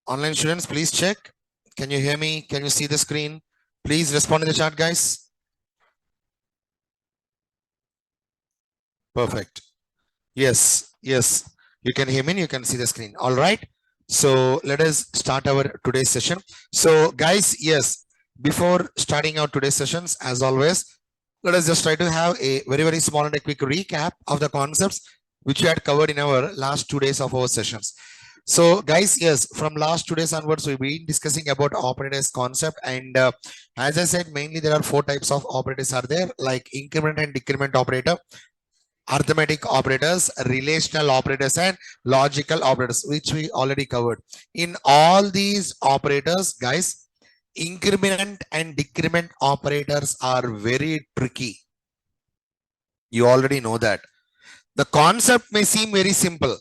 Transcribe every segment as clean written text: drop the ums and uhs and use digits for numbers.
Online students, please check. Can you hear me? Can you see the screen? Please respond in the chat, guys. Perfect. Yes, yes. You can hear me, you can see the screen. All right. So let us start our today's session. So guys, yes, before starting our today's sessions, as always, let us just try to have a very small and a quick recap of the concepts which we had covered in our last 2 days of our sessions. So guys, yes, from last 2 days onwards, we've been discussing about operators concept. And as I said, mainly there are 4 types of operators are there, like increment and decrement operator, arithmetic operators, relational operators, and logical operators, which we already covered. In all these operators, guys, increment and decrement operators are very tricky. You already know that. The concept may seem very simple,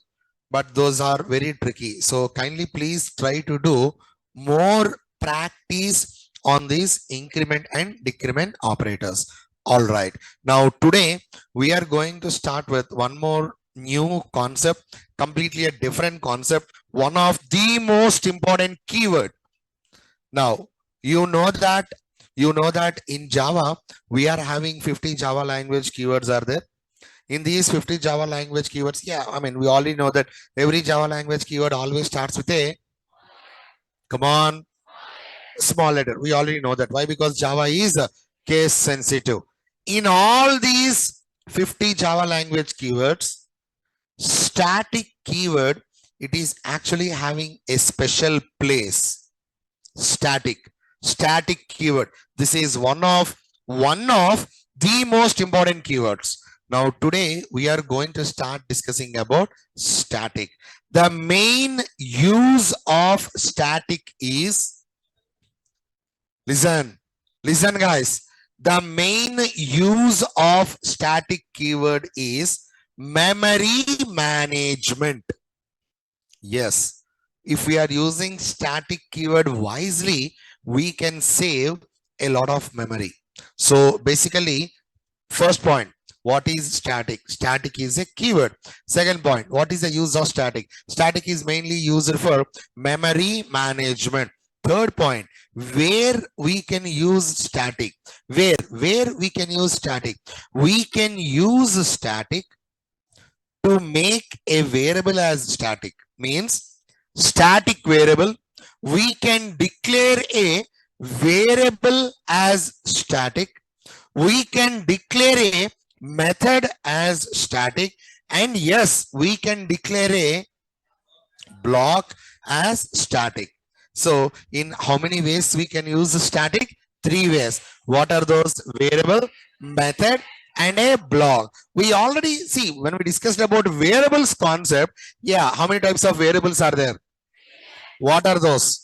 but those are very tricky. So kindly please try to do more practice on these increment and decrement operators. All right. Now today we are going to start with one more new concept, completely a different concept, one of the most important keyword. Now you know that in Java we are having 50 Java language keywords are there. In these 50 Java language keywords, yeah, I mean, we already know that every Java language keyword always starts with a, come on, small letter. We already know that. Why? Because Java is case sensitive. In all these 50 Java language keywords, static keyword, it is actually having a special place. Static keyword. This is one of the most important keywords. Now today we are going to start discussing about static. The main use of static is, listen guys, the main use of static keyword is memory management. Yes, if we are using static keyword wisely, we can save a lot of memory. So basically, first point, what is static? Static is a keyword. Second point, what is the use of static? Static is mainly used for memory management. Third point, where we can use static. Where we can use static? We can use static to make a variable as static. Means static variable, we can declare a variable as static. We can declare a method as static, and yes, we can declare a block as static. So in how many ways we can use static? 3 ways. What are those? Variable, method, and a block. We already see when we discussed about variables concept. Yeah, how many types of variables are there? What are those?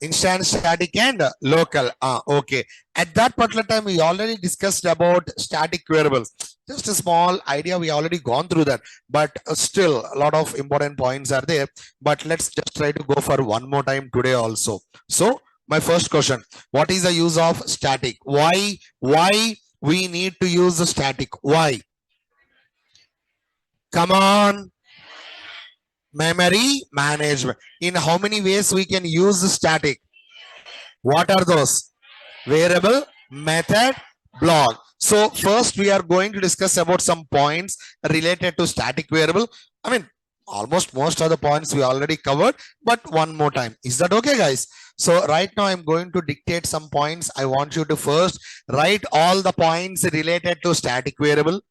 Instant, static, and local. Okay. At that particular time, we already discussed about static variables. Just a small idea, we already gone through that, but still a lot of important points are there. But let's just try to go for one more time today also. So my first question, what is the use of static? Why we need to use the static? Why? Come on. Memory management. In how many ways we can use the static? What are those? Variable, method, block. So first we are going to discuss about some points related to static variable. I mean, almost most of the points we already covered, but one more time. Is that okay, guys? So right now I'm going to dictate some points. I want you to first write all the points related to static variable.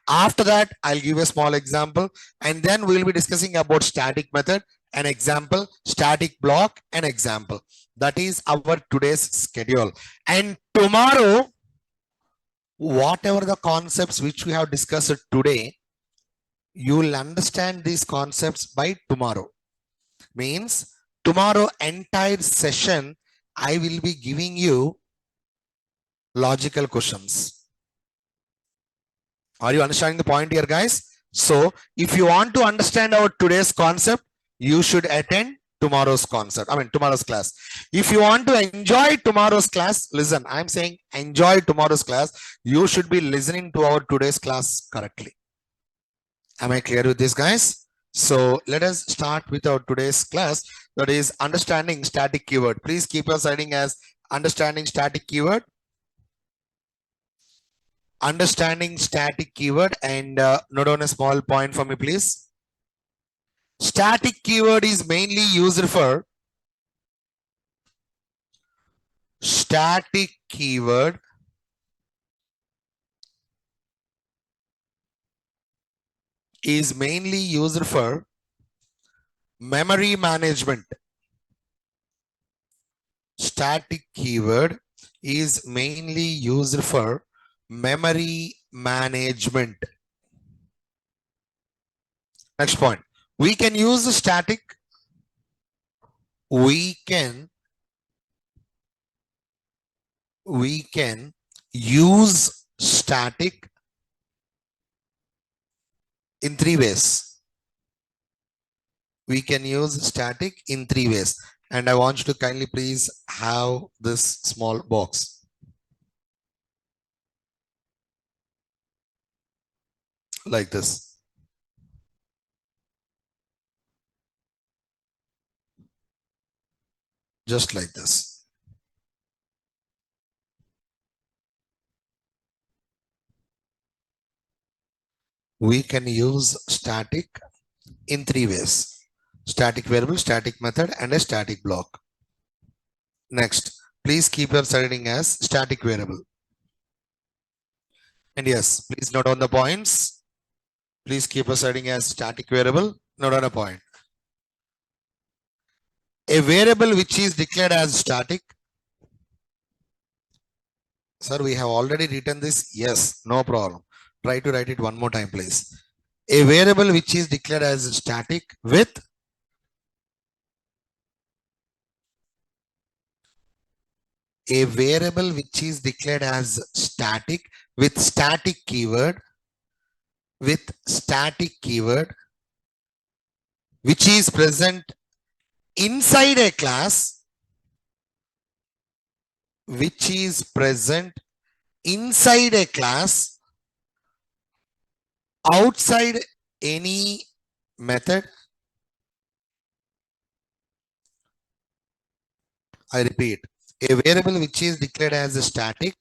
After that, I'll give a small example, and then we'll be discussing about static method, an example, static block, an example. That is our today's schedule. And tomorrow, whatever the concepts which we have discussed today, you will understand these concepts by tomorrow. Means tomorrow entire session, I will be giving you logical questions. Are you understanding the point here, guys? So if you want to understand our today's concept, you should attend tomorrow's concept. I mean, tomorrow's class. If you want to enjoy tomorrow's class, listen, I'm saying enjoy tomorrow's class. You should be listening to our today's class correctly. Am I clear with this, guys? So let us start with our today's class, that is understanding static keyword. Please keep your citing as understanding static keyword. Understanding static keyword, and note down a small point for me, please. Static keyword is mainly used for static keyword is mainly used for memory management. Static keyword is mainly used for memory management. Next point. We can use static. We can use static in three ways. We can use static in three ways. And I want you to kindly please have this small box. Like this. Just like this. We can use static in three ways. Static variable, static method, and a static block. Next, please keep your setting as static variable. And yes, please note on the points. Please keep a setting as static variable. Note on a point. A variable which is declared as static. Sir, we have already written this. Yes, no problem. Try to write it one more time, please. A variable which is declared as static with a variable which is declared as static with static keyword which is present inside a class outside any method. I repeat, a variable which is declared as a static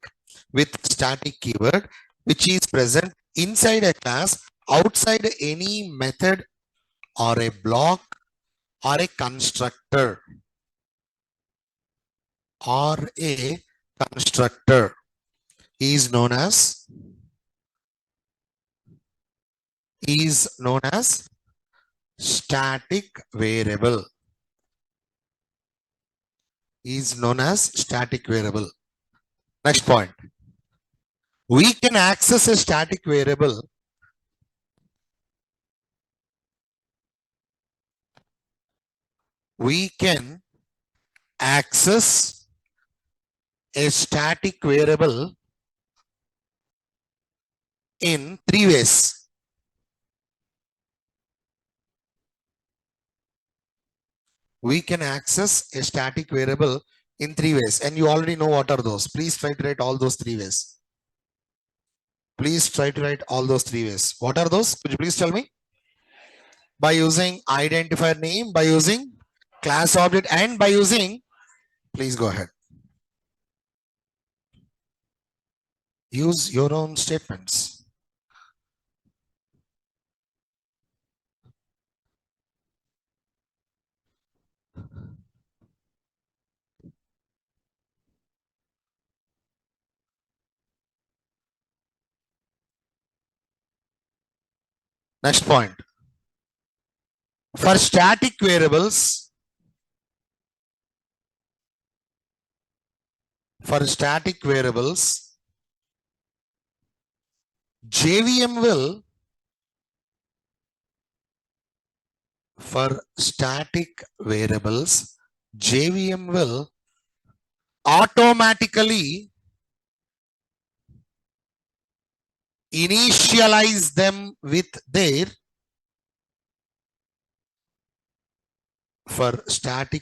with static keyword which is present inside a class outside any method or a block or a constructor is known as static variable. Next point. We can access a static variable in three ways. We can access a static variable in three ways, and you already know what are those. Please try to write all those three ways. What are those? Could you please tell me? By using identifier name, by using class object, and by using, please go ahead. Use your own statements. Next point. For static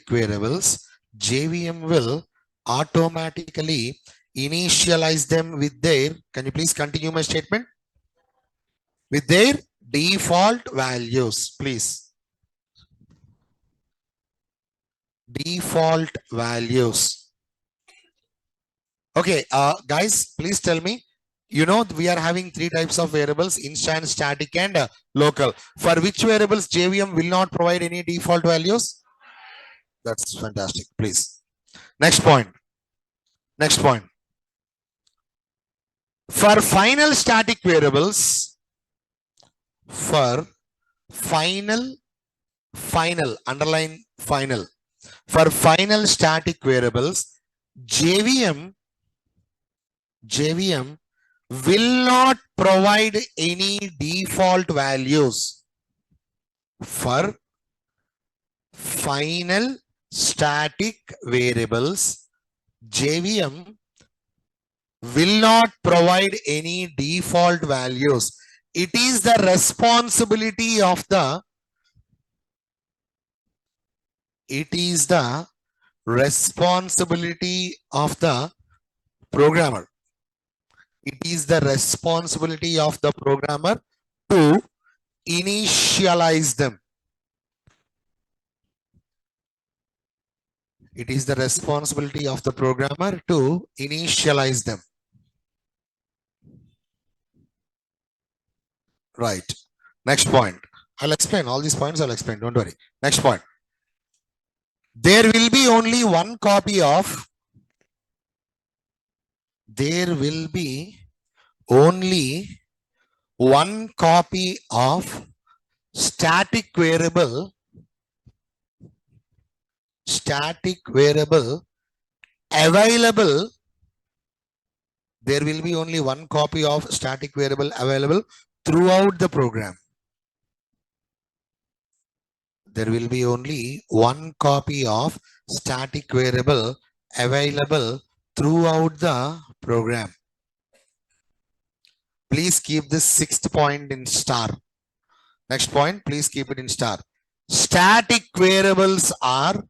variables, JVM will automatically initialize them with their can you please continue my statement? With their default values, please. default values. Okay, guys, please tell me. You know, we are having three types of variables: instance, static, and local. For which variables JVM will not provide any default values? That's fantastic. Please. Next point. Next point. For final static variables, for final, underline final. For final static variables, JVM will not provide any default values. For final static variables, JVM will not provide any default values. It is the responsibility of the programmer. It is the responsibility of the programmer to initialize them. It is the responsibility of the programmer to initialize them. Right. Next point. I'll explain all these points. I'll explain. Don't worry. Next point. There will be only one copy of. There will be only one copy of static variable available. There will be only one copy of static variable available throughout the program. There will be only one copy of static variable available throughout the program. Please keep this sixth point in star. Next point, please keep it in star. Static variables are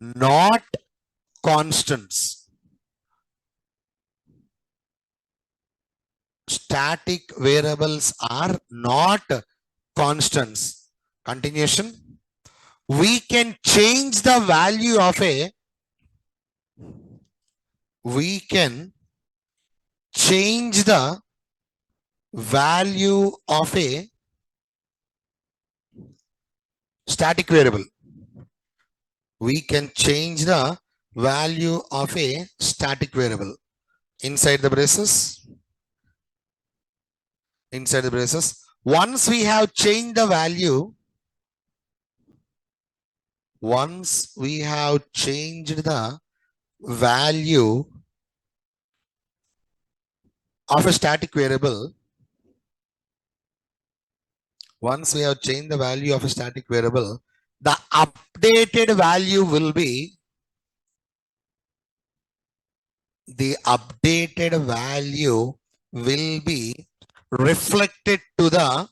not constants. Static variables are not constants. Continuation. We can change the value of a static variable. We can change the value of a static variable inside the braces. Inside the braces. Once we have changed the value, once we have changed the value of a static variable, once we have changed the value of a static variable, the updated value will be reflected to the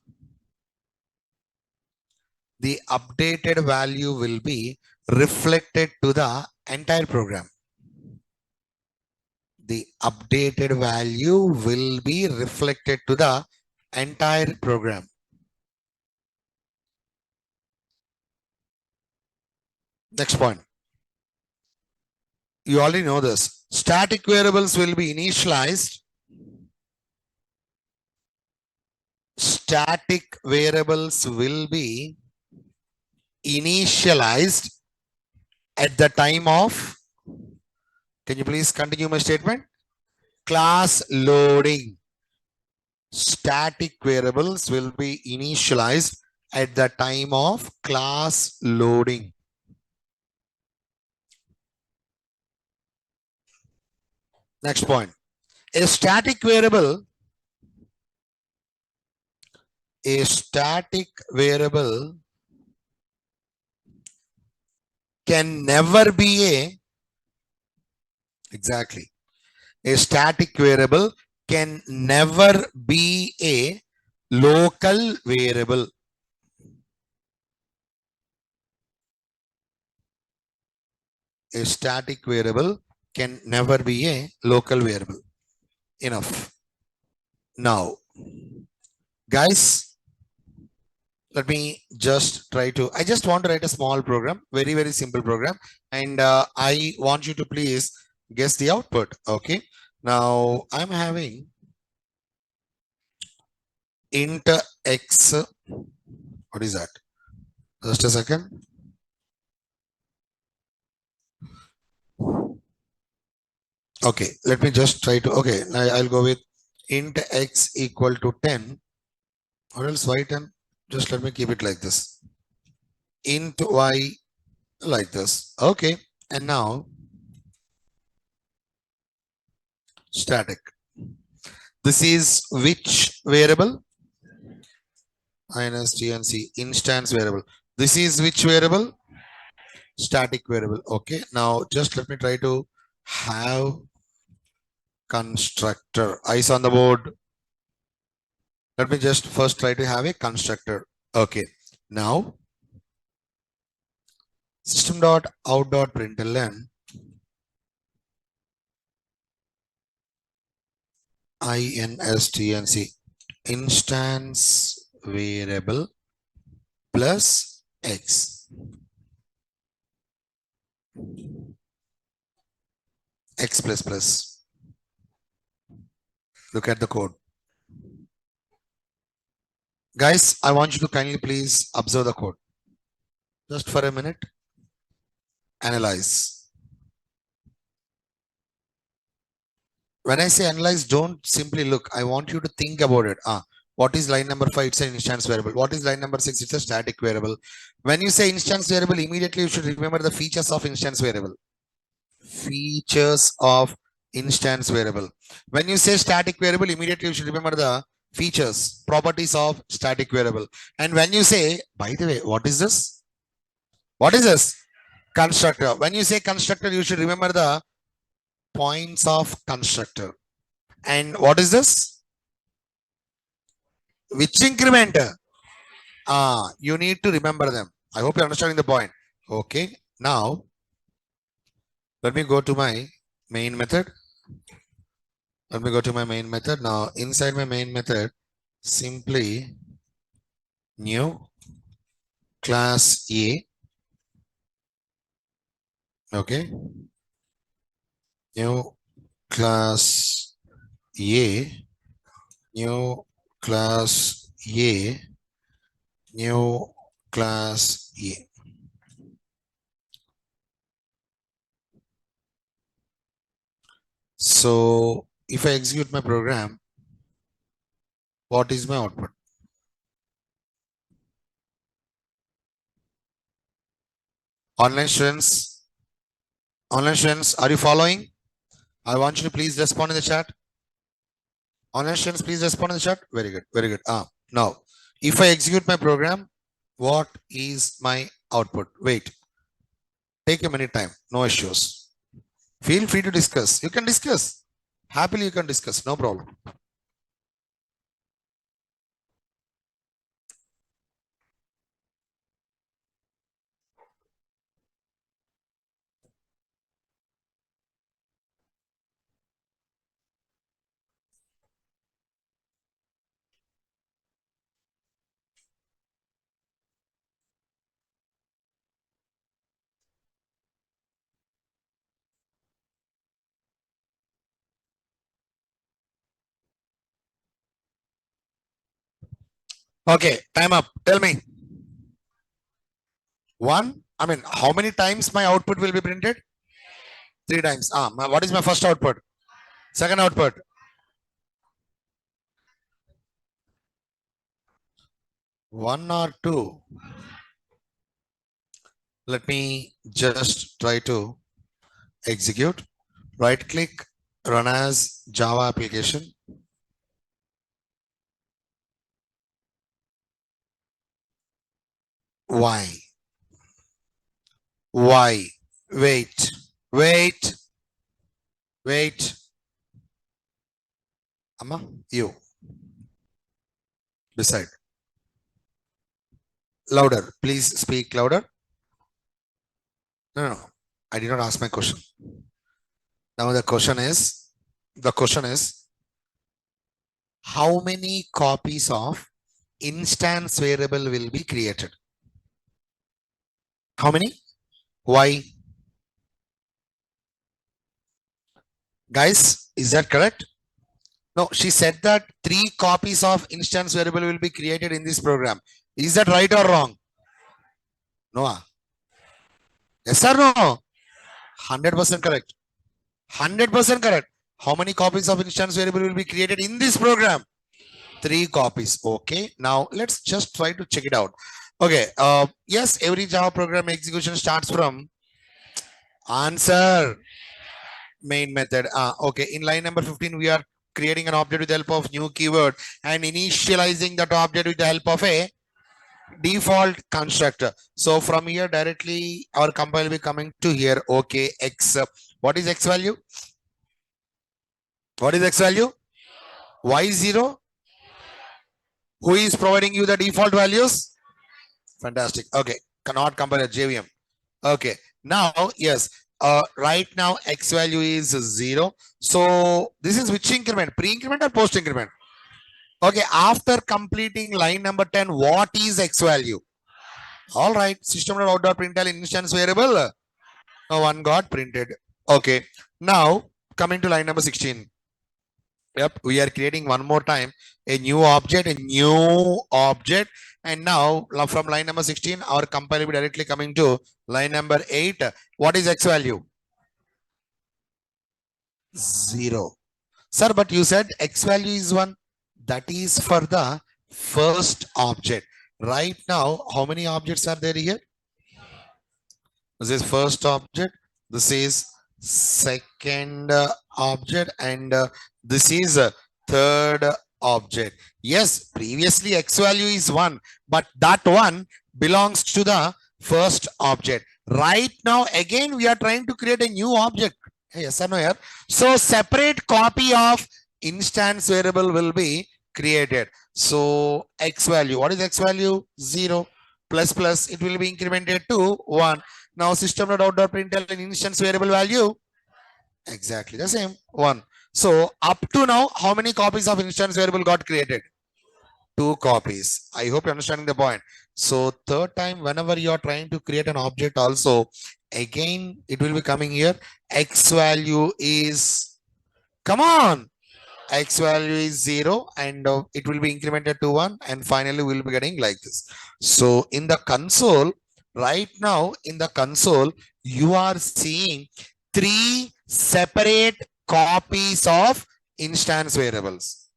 entire program. The updated value will be reflected to the entire program. Next point. You already know this. Static variables will be initialized. Static variables will be initialized at the time of, can you please continue my statement? Class loading. Static variables will be initialized at the time of class loading. Next point. A static variable can never be a static variable can never be a local variable. A static variable can never be a local variable. Enough. Now, guys, let me just try to, I just want to write a small program, very, very simple program. And I want you to please guess the output. Okay. Now I'm having int x. What is that? Just a second. Okay. Let me just try to, okay. I'll go with int x equal to 10. Or else why 10? Just let me keep it like this. Int y like this. Okay. And now static. This is which variable? INSTNC instance variable. This is which variable? Static variable. Okay. Now just let me try to have constructor. Eyes on the board. Let me just first try to have a constructor. Okay. Now system.out.println INSTNC instance variable plus x. X plus plus. Look at the code. Guys, I want you to kindly please observe the code. Just for a minute. Analyze. When I say analyze, don't simply look. I want you to think about it. What is line number 5? It's an instance variable. What is line number 6? It's a static variable. When you say instance variable, immediately you should remember the features of instance variable. Features of instance variable. When you say static variable, immediately you should remember the features, properties of static variable. And when you say, by the way, what is this? What is this? Constructor. When you say constructor, you should remember the points of constructor. And what is this? Which increment? You need to remember them. I hope you're understanding the point. Okay. Now, let me go to my main method. Let me go to my main method. Now, inside my main method, simply new class A. Okay. New class A. New class A. New class A. So if I execute my program, what is my output? Online students, are you following? I want you to please respond in the chat. Online students, please respond in the chat. Very good, very good. Now, if I execute my program, what is my output? Wait, take a minute time, no issues. Feel free to discuss. You can discuss. Happily, you can discuss, no problem. Okay, time up. Tell me. One, I mean, how many times my output will be printed? 3 times. What is my first output? Second output? One or two? Let me just try to execute. Right click, run as Java application. Why? Why? Wait, wait, wait. Amma, you decide. Louder. Please speak louder. No. I did not ask my question. Now the question is, how many copies of instance variable will be created. How many? Why? Guys, is that correct? No, she said that 3 copies of instance variable will be created in this program. Is that right or wrong? No. Yes or no? 100% correct. 100% correct. How many copies of instance variable will be created in this program? 3 copies. Okay. Now let's just try to check it out. Okay. Yes, every Java program execution starts from answer main method. Okay. In line number 15, we are creating an object with the help of new keyword and initializing that object with the help of a default constructor. So from here directly our compile will be coming to here. Okay. X. What is X value? What is X value? Y 0. Who is providing you the default values? Fantastic. Okay. Cannot compare a JVM. Okay. Now, yes. Right now, X value is 0. So this is which increment? Pre-increment or post-increment? Okay. After completing line number 10, what is X value? All right. System.out.println instance variable. One got printed. Okay. Now, coming to line number 16. Yep, we are creating one more time a new object, and now from line number 16, our compile will be directly coming to line number 8. What is X value? 0. Sir, but you said X value is 1. That is for the first object. Right now, how many objects are there here? This is first object. This is second object, and this is third object. Yes, previously X value is 1, but that one belongs to the first object. Right now, again, we are trying to create a new object. Yes or no here? So separate copy of instance variable will be created. So X value, what is X value? 0 plus plus, it will be incremented to 1. Now system.out.println instance variable value exactly the same 1. So up to now, how many copies of instance variable got created? 2 copies. I hope you're understanding the point. So third time, whenever you are trying to create an object also, again, it will be coming here. X value is, come on, X value is 0 and it will be incremented to 1, and finally we'll be getting like this. So in the console, right now in the console, you are seeing 3 separate copies of instance variables.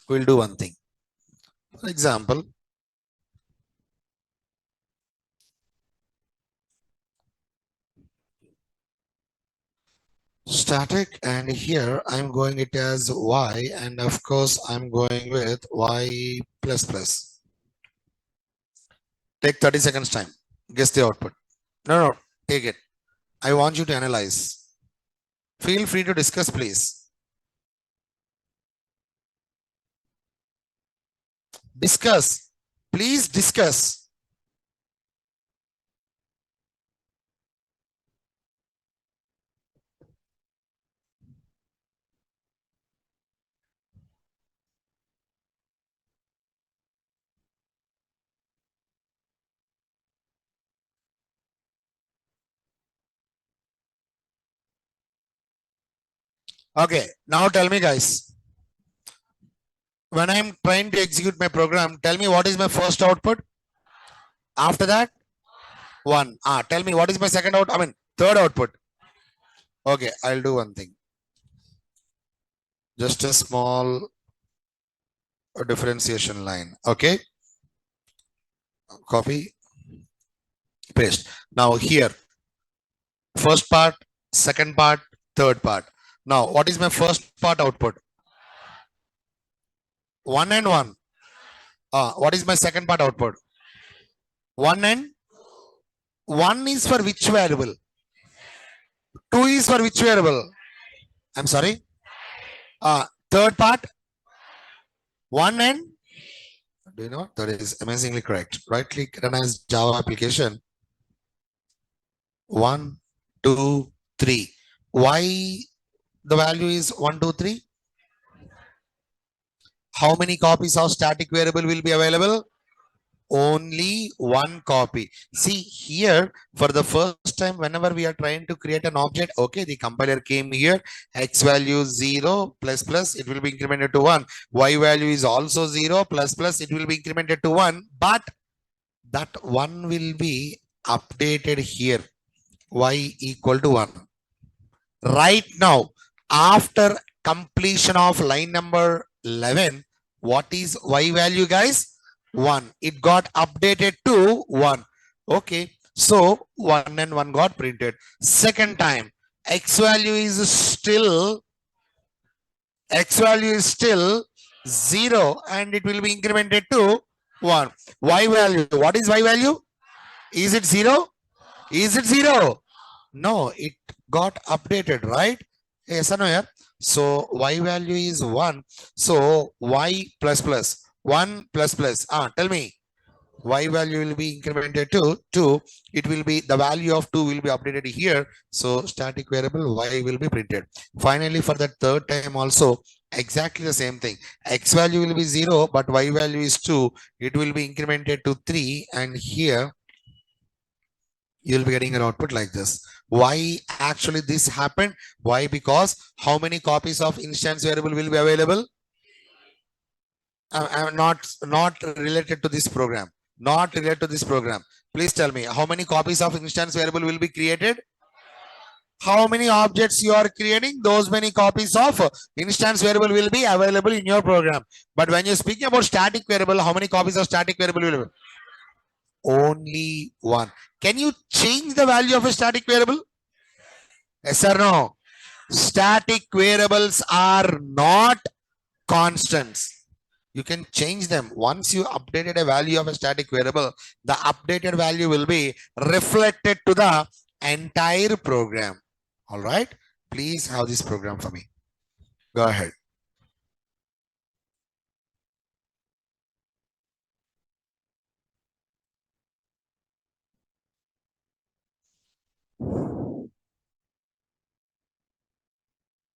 We'll do one thing. For example, static, and here I'm going it as Y, and of course I'm going with Y plus plus. Take 30 seconds time. Guess the output. No, take it. I want you to analyze. Feel free to discuss, please. Discuss. Please discuss. Okay, now tell me, guys. When I'm trying to execute my program, tell me what is my first output. After that, 1. Tell me what is my third output. Okay, I'll do one thing. Just a small differentiation line. Okay. Copy, paste. Now here, first part, second part, third part. Now, what is my first part output? 1 and 1. What is my second part output? 1 and 1 is for which variable? 2 is for which variable? I'm sorry. Third part, 1 and, do you know? That is amazingly correct. Right click, run as Java application. 1, 2, 3. Why the value is 1, 2, 3? How many copies of static variable will be available? Only one copy. See here, for the first time, whenever we are trying to create an object, okay, the compiler came here, x value 0 plus plus, it will be incremented to 1. Y value is also 0 plus plus, it will be incremented to 1. But that 1 will be updated here, y equal to 1. Right now, after completion of line number 11, what is y value, guys? 1. It got updated to 1. Okay. So 1 and 1 got printed. Second time, x value is still 0 and it will be incremented to 1. Y value. What is y value? Is it 0? Is it 0? No, it got updated, right? Yes or no, yeah? So y value is 1. So y plus plus 1 plus plus. Tell me, y value will be incremented to 2. It will be the value of 2 will be updated here. So static variable y will be printed. Finally, for the third time also, exactly the same thing. X value will be 0, but y value is 2. It will be incremented to 3. And here you'll be getting an output like this. Why actually this happened? Why? Because how many copies of instance variable will be available? I'm not related to this program. Not related to this program. Please tell me how many copies of instance variable will be created? How many objects you are creating? Those many copies of instance variable will be available in your program. But when you're speaking about static variable, how many copies of static variable will be? Only one. Can you change the value of a static variable? Yes or no? Static variables are not constants. You can change them. Once you updated a value of a static variable, the updated value will be reflected to the entire program. All right. Please have this program for me. Go ahead.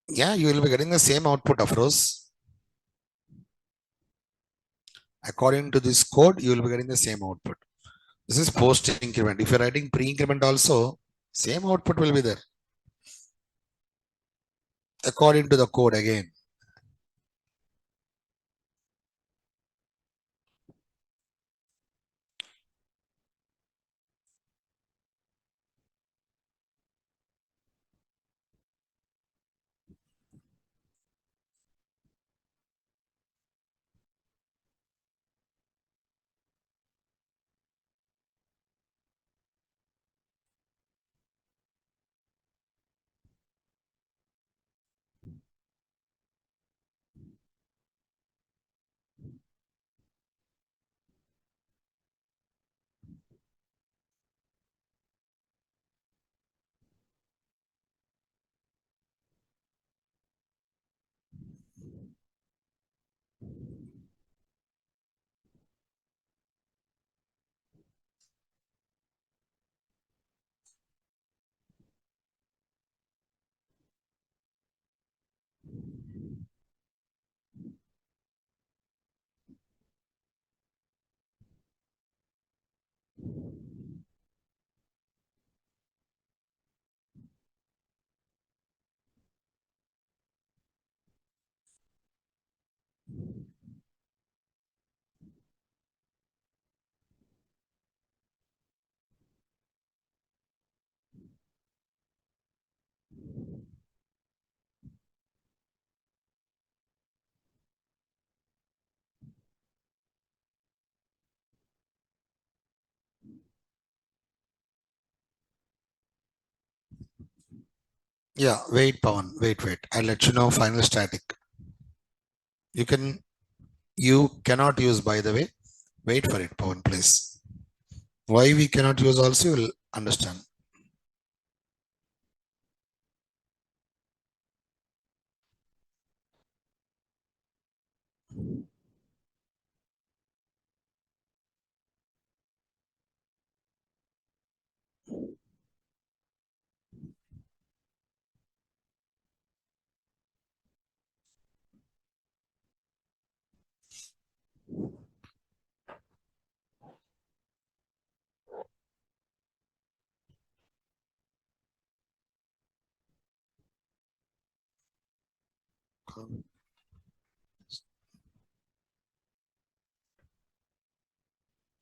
Yeah, you will be getting the same output, of course. According to this code, you will be getting the same output. This is post increment. If you're writing pre increment also, same output will be there. According to the code again. Yeah, wait, Pawan. Wait. I'll let you know final static. You cannot use, by the way. Wait for it, Pawan, please. Why we cannot use also, you will understand.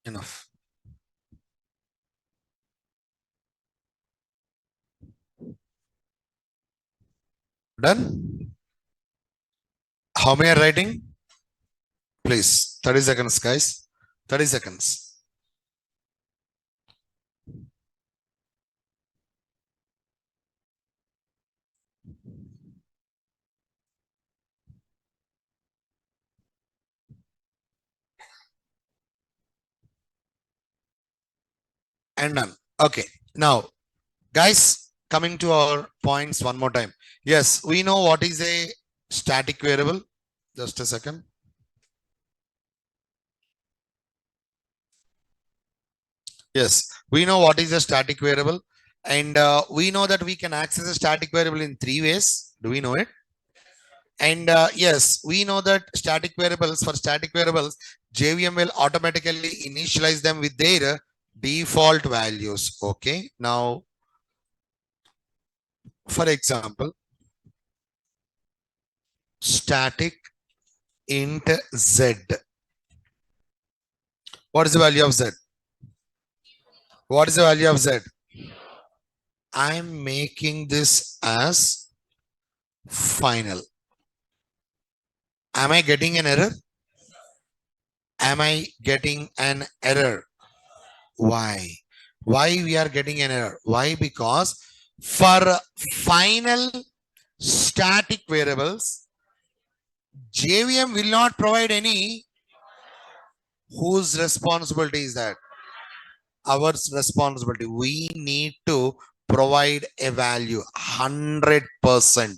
Enough. Done? How many are writing? Please, 30 seconds, guys. 30 seconds. And done. Okay. Now, guys, coming to our points one more time. Yes, we know what is a static variable. Just a second. Yes, we know what is a static variable. And we know that we can access a static variable in three ways. Do we know it? And yes, we know that static variables, for static variables, JVM will automatically initialize them with their default values. Okay. Now, for example, static int z. What is the value of z? What is the value of z? I'm making this as final. Am I getting an error? Am I getting an error? Why? Why we are getting an error? Why? Because for final static variables, JVM will not provide any. Whose responsibility is that? Our responsibility. We need to provide a value 100%.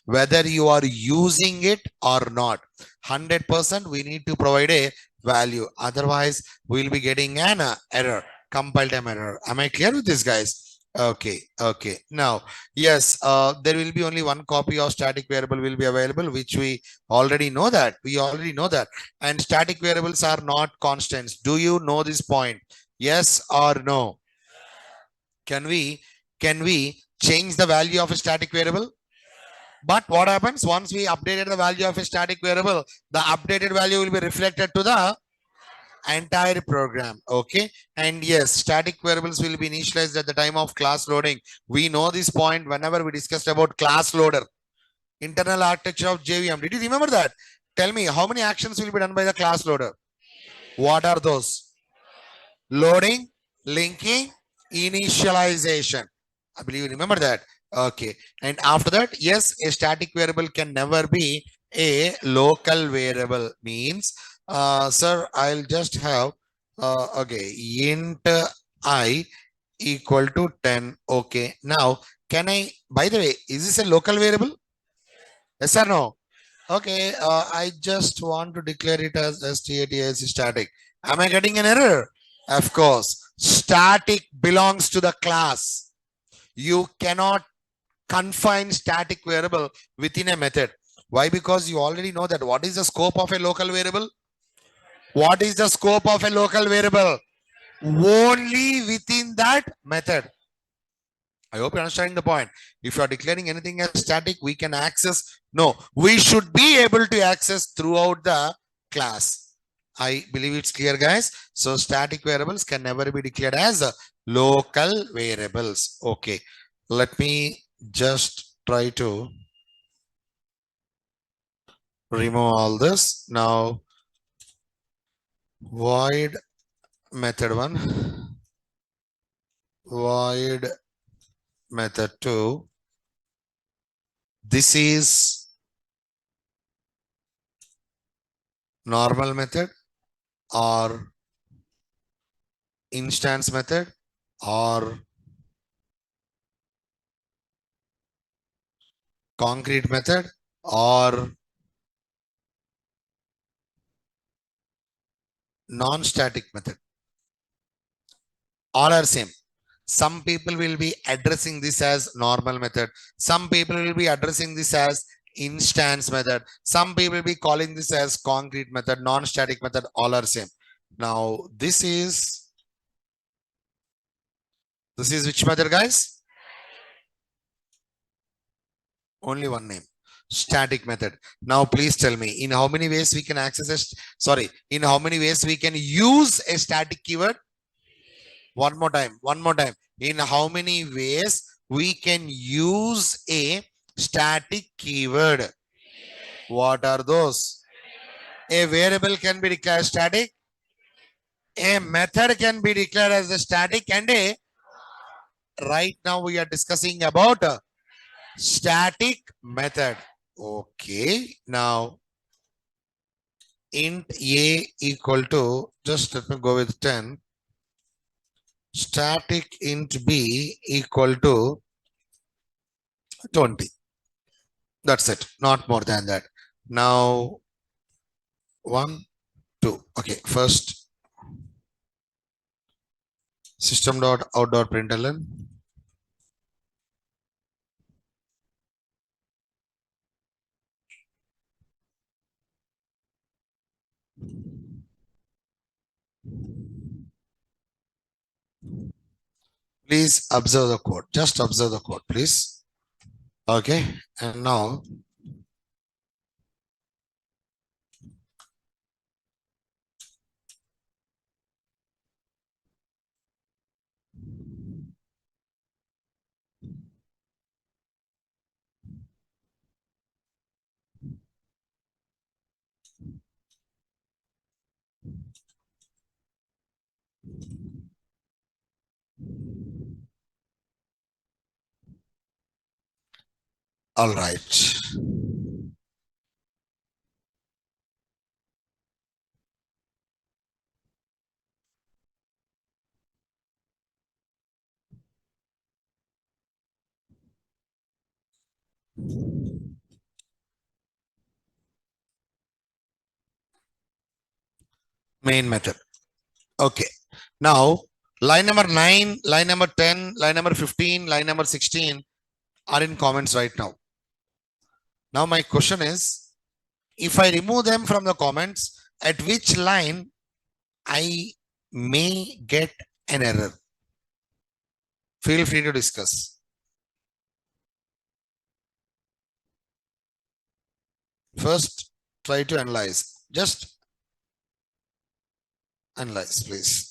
Whether you are using it or not, 100% we need to provide a value. Otherwise, we'll be getting an error, compile time error. Am I clear with this, guys? Okay, okay. Now, yes, there will be only one copy of static variable will be available, which we already know that. We already know that. And static variables are not constants. Do you know this point? Yes or no? Can we change the value of a static variable? But what happens once we updated the value of a static variable, the updated value will be reflected to the entire program. Okay. And yes, static variables will be initialized at the time of class loading. We know this point whenever we discussed about class loader, internal architecture of JVM. Did you remember that? Tell me how many actions will be done by the class loader? What are those? Loading, linking, initialization. I believe you remember that. Okay. And after that, yes, a static variable can never be a local variable. Means, sir, I'll just have, okay, int I equal to 10. Okay. Now, can I, by the way, is this a local variable? Yes or no? Okay. I just want to declare it as static. Am I getting an error? Of course. Static belongs to the class. You cannot confine static variable within a method. Why? Because you already know that. What is the scope of a local variable? What is the scope of a local variable? Only within that method. I hope you're understanding the point. If you are declaring anything as static, we can access. No, we should be able to access throughout the class. I believe it's clear, guys. So static variables can never be declared as local variables. Okay. Let me just try to remove all this. Now, void method 1, void method 2. This is normal method or instance method or concrete method or non-static method. All are same. Some people will be addressing this as normal method. Some people will be addressing this as instance method. Some people will be calling this as concrete method, non-static method, all are same. Now, this is which method, guys? Only one name. Static method. Now, please tell me in how many ways we can access in how many ways we can use a static keyword? One more time. One more time. In how many ways we can use a static keyword? What are those? A variable can be declared static. A method can be declared as a static, and right now we are discussing about a static method. Okay. Now int a equal to, just let me go with 10. Static int b equal to 20. That's it. Not more than that. Now 1, 2. Okay. First system.out.println. Please observe the code. Just observe the code, please. Okay. And now all right. Main method. Okay. Now line number 9, line number 10, line number 15, line number 16 are in comments right now. Now my question is, if I remove them from the comments, at which line I may get an error? Feel free to discuss. First, try to analyze. Just analyze, please.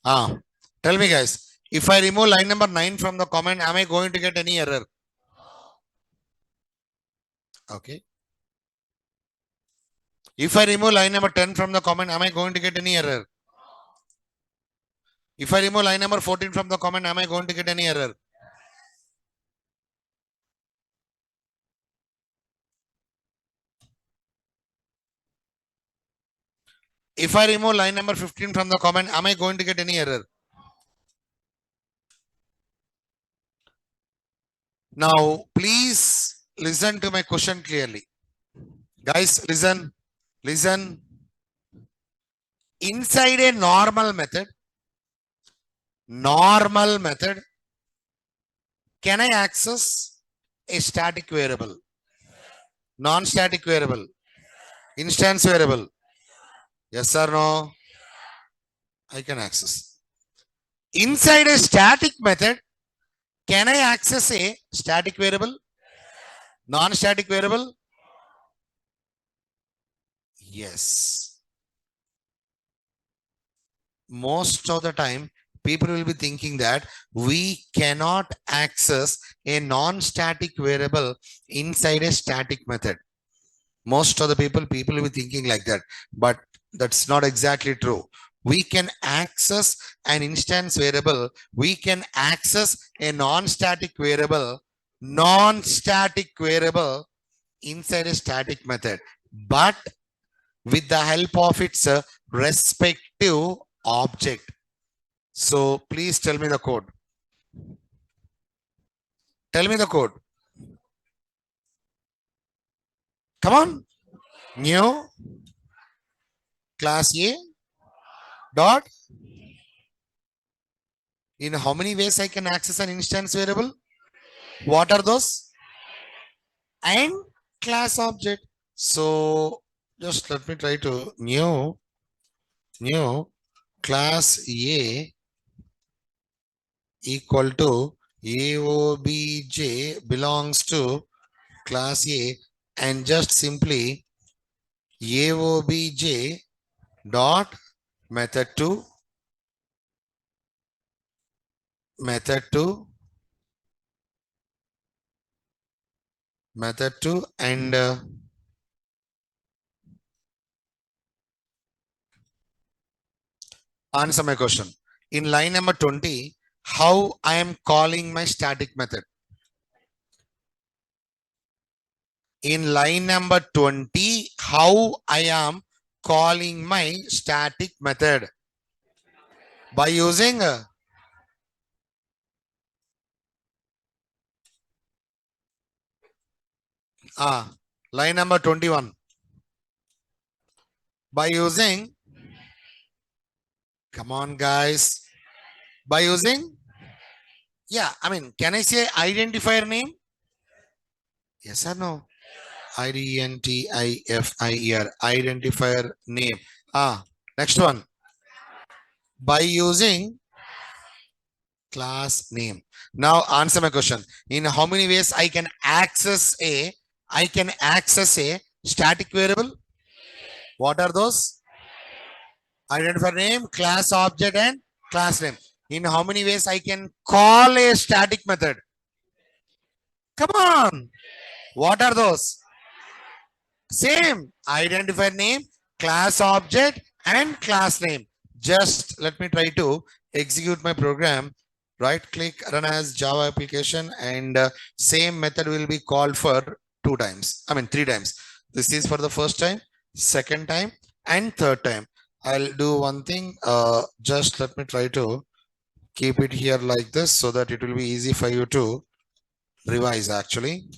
Tell me guys, if I remove line number 9 from the comment, am I going to get any error? Okay. If I remove line number 10 from the comment, am I going to get any error? If I remove line number 14 from the comment, am I going to get any error? If I remove line number 15 from the comment, am I going to get any error? Now, please listen to my question clearly. Guys, listen. Inside a normal method, can I access a static variable, non-static variable, instance variable? Yes or no? I can access. Inside a static method, can I access a static variable, non-static variable? Yes. Most of the time, people will be thinking that we cannot access a non-static variable inside a static method. Most of the people will be thinking like that, but that's not exactly true. We can access an instance variable. We can access a non-static variable inside a static method, but with the help of its respective object. So please tell me the code. Tell me the code. Come on. New class A dot. In how many ways I can access an instance variable? What are those? And class object. So just let me try to new class A equal to AOBJ belongs to class A, and just simply AOBJ dot method 2 and answer my question. In line number 20, how I am calling my static method? In line number 20, how I am calling my static method? By using line number 21. By using, come on guys, by using, yeah, I mean, can I say identifier name? Yes or no? IDENTIFIER, identifier name. Next one. By using class name. Now answer my question. In how many ways I can access a static variable? What are those? Identifier name, class object, and class name. In how many ways I can call a static method? Come on. What are those? Same. Identifier name, class object, and class name. Just let me try to execute my program. Right click, run as Java application, and same method will be called for 2 times. I mean 3 times. This is for the first time, second time, and third time. I'll do one thing. Just let me try to keep it here like this so that it will be easy for you to revise actually.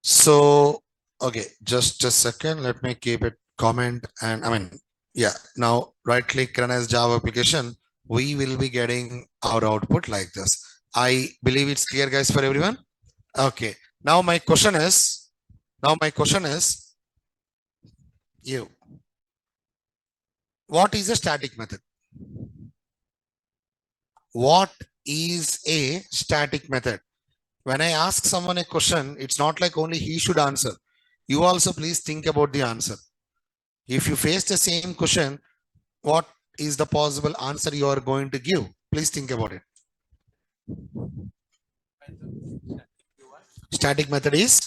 So, okay, just a second. Let me keep it comment, and I mean, yeah, now right click, run as Java application. We will be getting our output like this. I believe it's clear, guys, for everyone. Okay. Now my question is you. What is a static method? What is a static method? When I ask someone a question, it's not like only he should answer. You also please think about the answer. If you face the same question, what is the possible answer you are going to give? Please think about it. Static method is?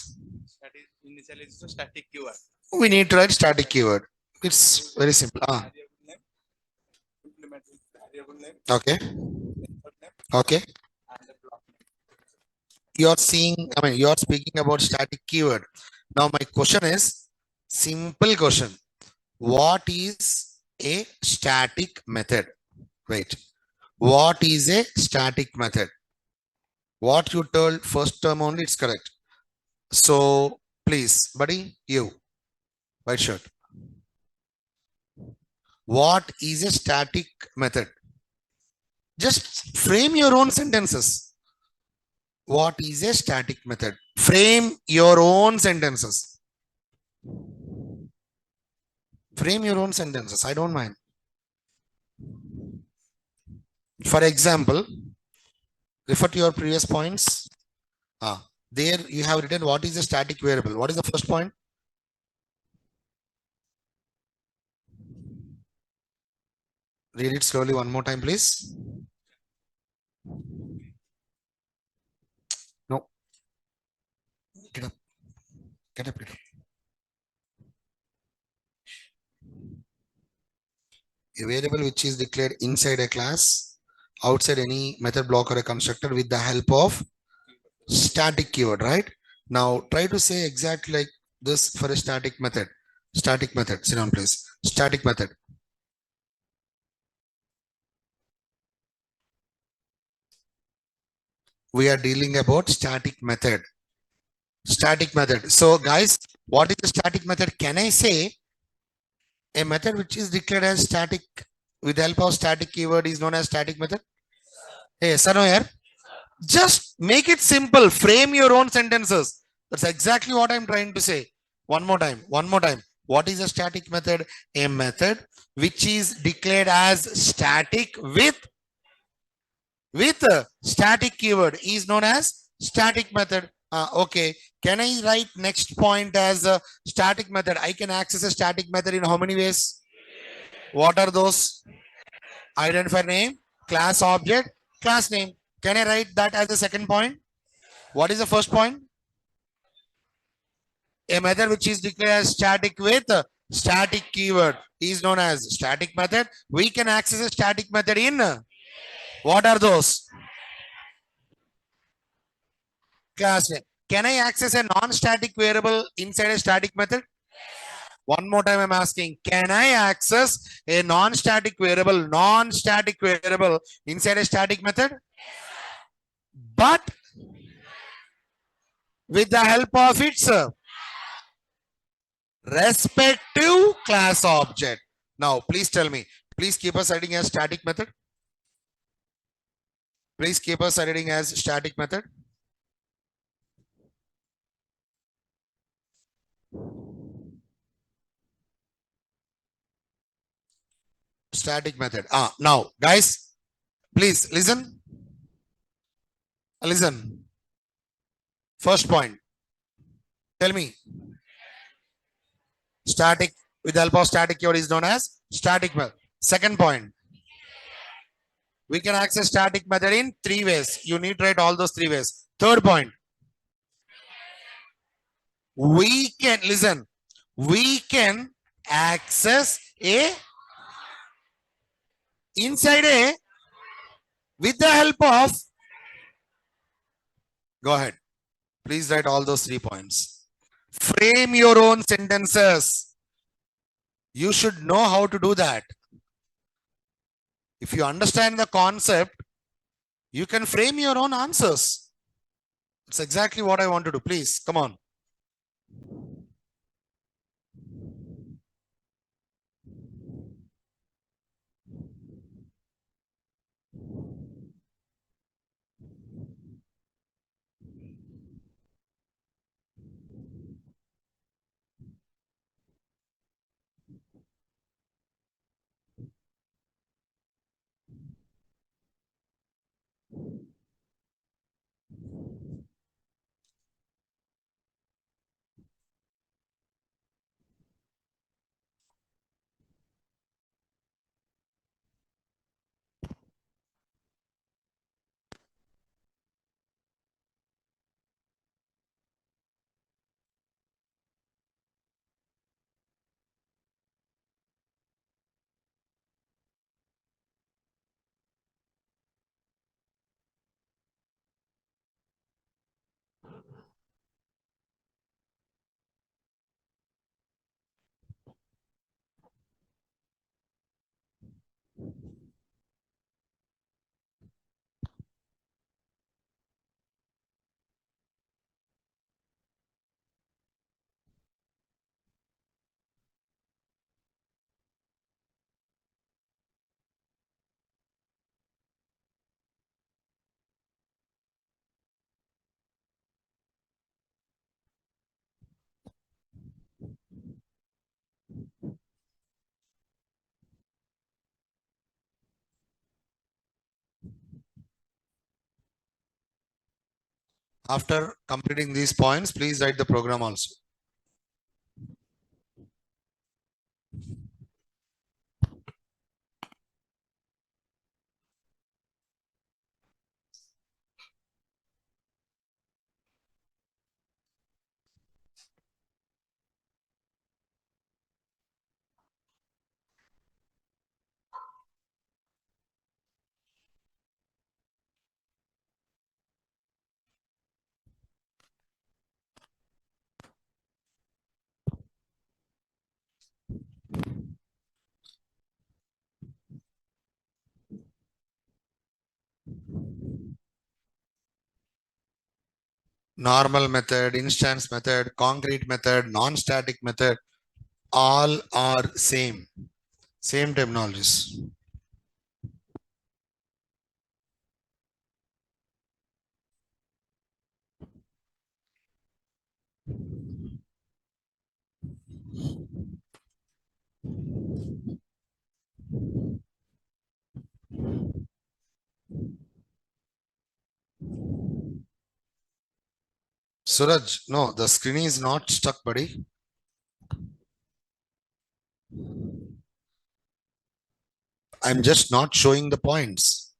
Initially it's a static keyword. We need to write static keyword. It's very simple. Okay. Okay. You're speaking about static keyword. Now my question is simple question. What is a static method? Wait. What is a static method? What you told first term only, it's correct. So please, buddy, you, white shirt. What is a static method? Just frame your own sentences. What is a static method? Frame your own sentences. Frame your own sentences. I don't mind. For example, refer to your previous points. There you have written what is a static variable. What is the first point? Read it slowly one more time, please. No. Get up. Get up. Get up. A variable which is declared inside a class, outside any method block or a constructor with the help of static keyword, right? Now try to say exactly like this for a static method. Static method. Sit down, please. Static method. We are dealing about static method. Static method. So guys, what is the static method? Can I say a method which is declared as static with the help of static keyword is known as static method? Hey, sir, no here. Just make it simple. Frame your own sentences. That's exactly what I'm trying to say. One more time. One more time. What is a static method? A method which is declared as static with a static keyword is known as static method. Okay. Can I write next point as a static method? I can access a static method in how many ways? What are those? Identifier name, class object, class name. Can I write that as the second point? What is the first point? A method which is declared as static with a static keyword is known as static method. We can access a static method in what are those? Class name. Can I access a non-static variable inside a static method? One more time I'm asking, can I access a non-static variable inside a static method? But with the help of its respective class object. Now, please tell me, please keep us writing as static method. Please keep us writing as static method. Static method. Now, guys, please listen. Listen. First point. Tell me. Static with the help of static keyword is known as static method. Second point. We can access static method in three ways. You need to write all those three ways. Third point. We can listen. We can access a inside a with the help of. Go ahead. Please write all those 3 points. Frame your own sentences. You should know how to do that. If you understand the concept, you can frame your own answers. It's exactly what I want to do. Please, come on. After completing these points, please write the program also. normal method, instance method, concrete method, non-static method, all are same terminologies. Suraj, no, the screen is not stuck, buddy. I'm just not showing the points.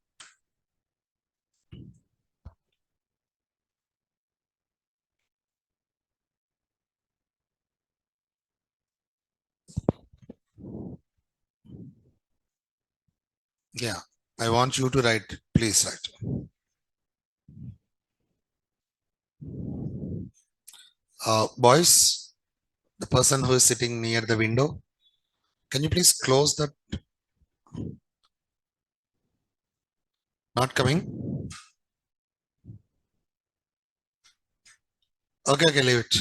Yeah, I want you to write, please write. Boys, the person who is sitting near the window, can you please close that? Not coming? Okay, okay, leave it.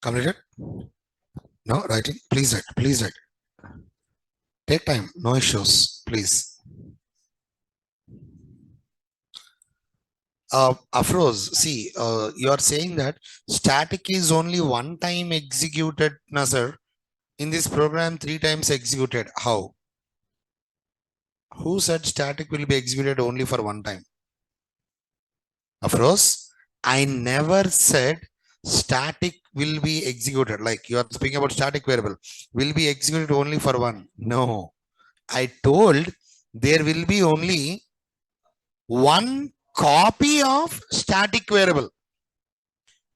Completed? No, writing? Please write, please write. Take time, no issues, please. Afroz, see, you are saying that static is only one time executed, Nazar. In this program, 3 times executed. How? Who said static will be executed only for one time? Of course, I never said static will be executed. Like you are speaking about static variable will be executed only for one. No, I told there will be only one copy of static variable.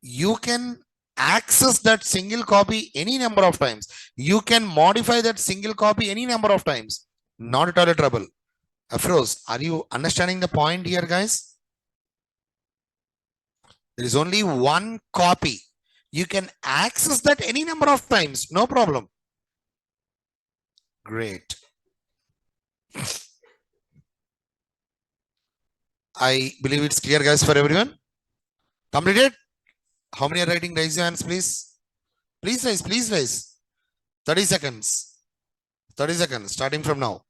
You can access that single copy any number of times. You can modify that single copy any number of times. Not at all a trouble. Afroz, are you understanding the point here, guys? There is only one copy. You can access that any number of times. No problem. Great. I believe it's clear, guys, for everyone. Completed? How many are writing? Raise your hands, please. Please raise, please raise. 30 seconds. 30 seconds, starting from now.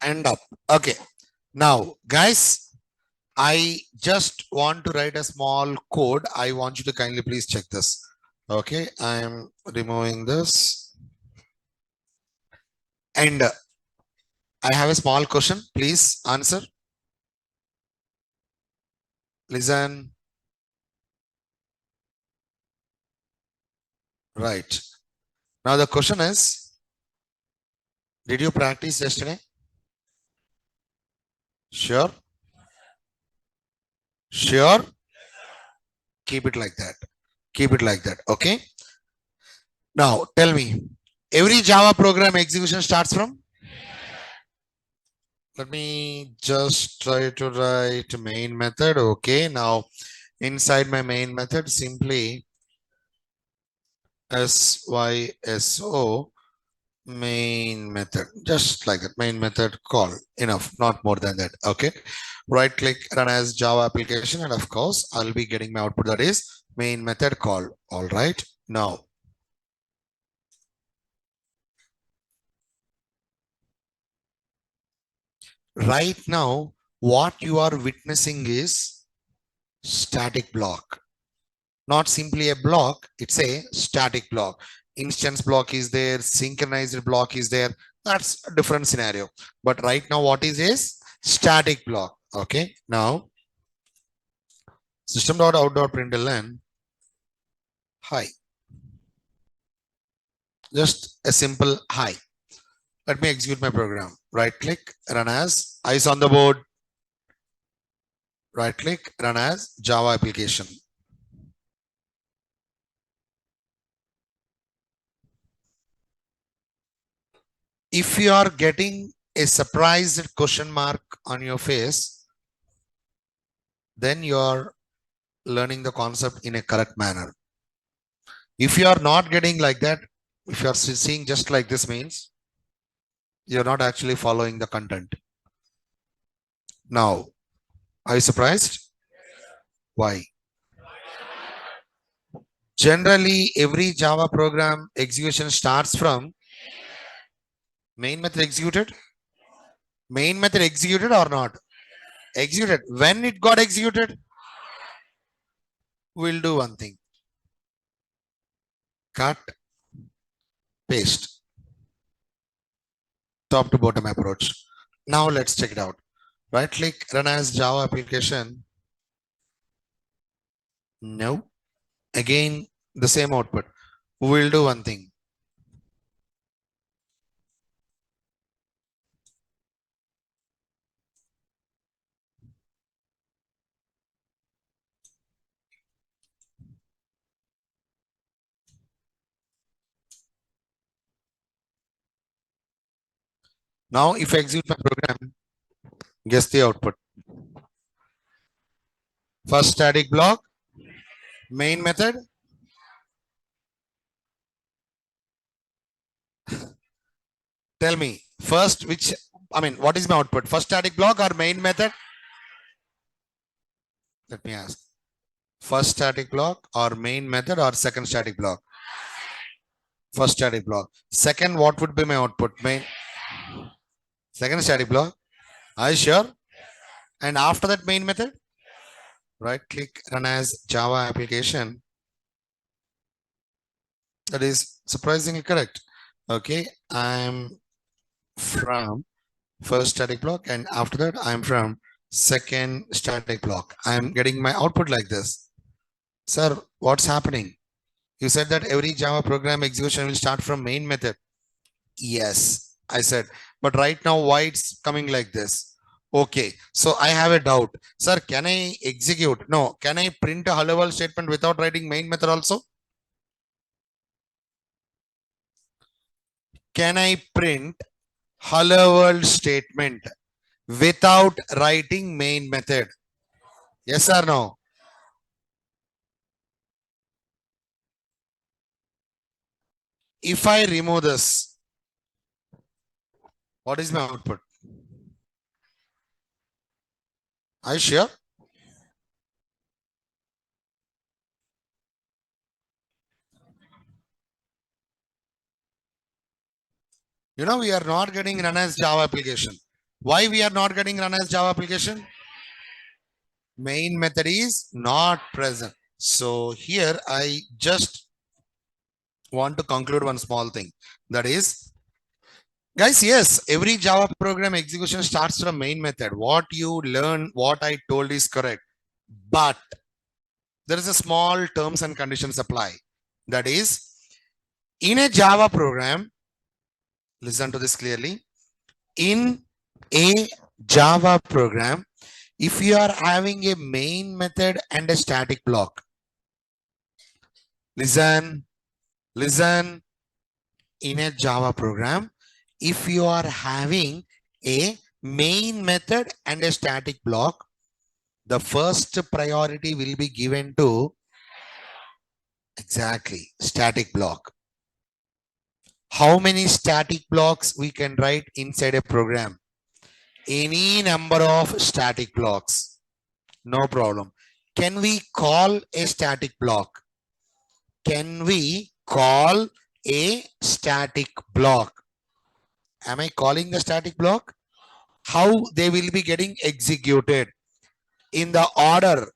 And up. Okay. Now, guys, I just want to write a small code. I want you to kindly please check this. Okay. I am removing this. And I have a small question. Please answer. Listen. Right. Now the question is, did you practice yesterday? Sure. Sure. Keep it like that. Keep it like that. Okay. Now tell me, every Java program execution starts from? Let me just try to write main method. Okay. Now inside my main method, simply SYSO main method, just like that, main method call, enough, not more than that. Okay, right click, run as Java application, and of course I'll be getting my output, that is main method call. All right, now right now what you are witnessing is static block, not simply a block, it's a static block. Instance block is there, synchronized block is there, that's a different scenario. But right now what is static block. Okay, now system.out.println hi, just a simple hi. Let me execute my program. Right click, run as eyes on the board. Right click, run as Java application. If you are getting a surprised question mark on your face, then you are learning the concept in a correct manner. If you are not getting like that, if you are seeing just like this, means you're not actually following the content. Now, are you surprised? Why? Generally, every Java program execution starts from main method executed. Main method executed or not? Executed. When it got executed, we'll do one thing. Cut, paste. Top to bottom approach. Now let's check it out. Right click, run as Java application. No. Again, the same output. We'll do one thing. Now, if I execute my program, guess the output. First static block, main method. Tell me, first which, what is my output? First static block or main method? Let me ask. First static block or main method or second static block? First static block. Second, what would be my output? Main. Second static block. Are you sure? And after that main method, right click run as Java application. That is surprisingly correct. Okay, I'm from first static block and after that I'm from second static block. I'm getting my output like this. Sir, what's happening? You said that every Java program execution will start from main method. Yes, I said, but right now why it's coming like this? Okay, so I have a doubt. Sir, can I execute? No, can I print a hello world statement without writing main method also? Can I print hello world statement without writing main method? Yes or no? If I remove this, what is my output? Are you sure? You know, we are not getting run as Java application. Why we are not getting run as Java application? Main method is not present. So here I just want to conclude one small thing. That is, guys, yes, every Java program execution starts from main method. What you learn, what I told is correct. But there is a small terms and conditions apply. That is, in a Java program, listen to this clearly. In a Java program, if you are having a main method and a static block, listen, in a Java program, if you are having a main method and a static block, the first priority will be given to exactly static block. How many static blocks we can write inside a program? Any number of static blocks. No problem. Can we call a static block? Can we call a static block? Am I calling the static block? How they will be getting executed? In the order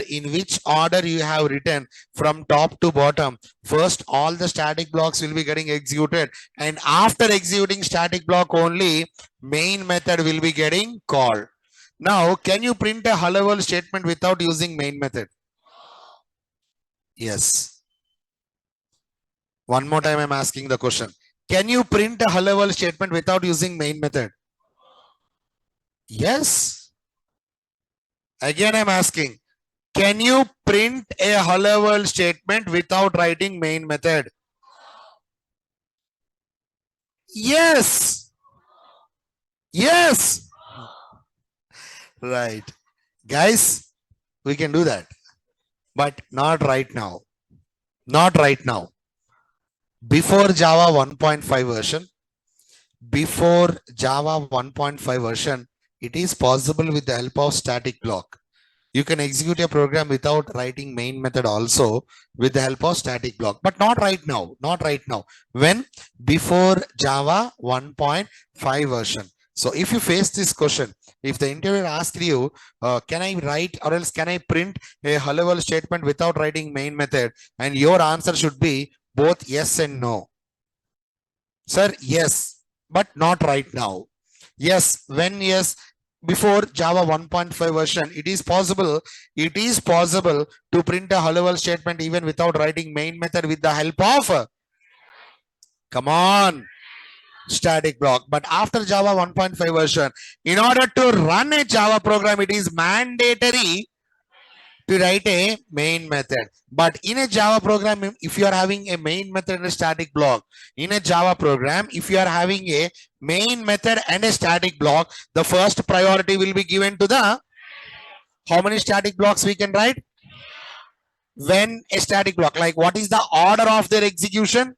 in which order you have written from top to bottom. First, all the static blocks will be getting executed, and after executing static block only, main method will be getting called. Now, can you print a hello world statement without using main method? Yes. One more time, I'm asking the question. Can you print a hello world statement without using main method? Yes. Again, I'm asking, can you print a hello world statement without writing main method? Yes. Yes. Right. Guys, we can do that, but not right now. Not right now. Before Java 1.5 version, it is possible with the help of static block. You can execute a program without writing main method also with the help of static block, but not right now. Not right now. When? Before Java 1.5 version. So if you face this question, if the interviewer asks you, can I write or else can I print a hello world statement without writing main method? And your answer should be both yes and no. Sir, yes, but not right now. Yes, when yes, before Java 1.5 version, it is possible to print a hello world statement even without writing main method with the help of, come on, static block. But after Java 1.5 version, in order to run a Java program, it is mandatory to write a main method. But in a Java program, if you are having a main method and a static block, in a Java program, if you are having a main method and a static block, the first priority will be given to the, how many static blocks we can write? When a static block, like what is the order of their execution?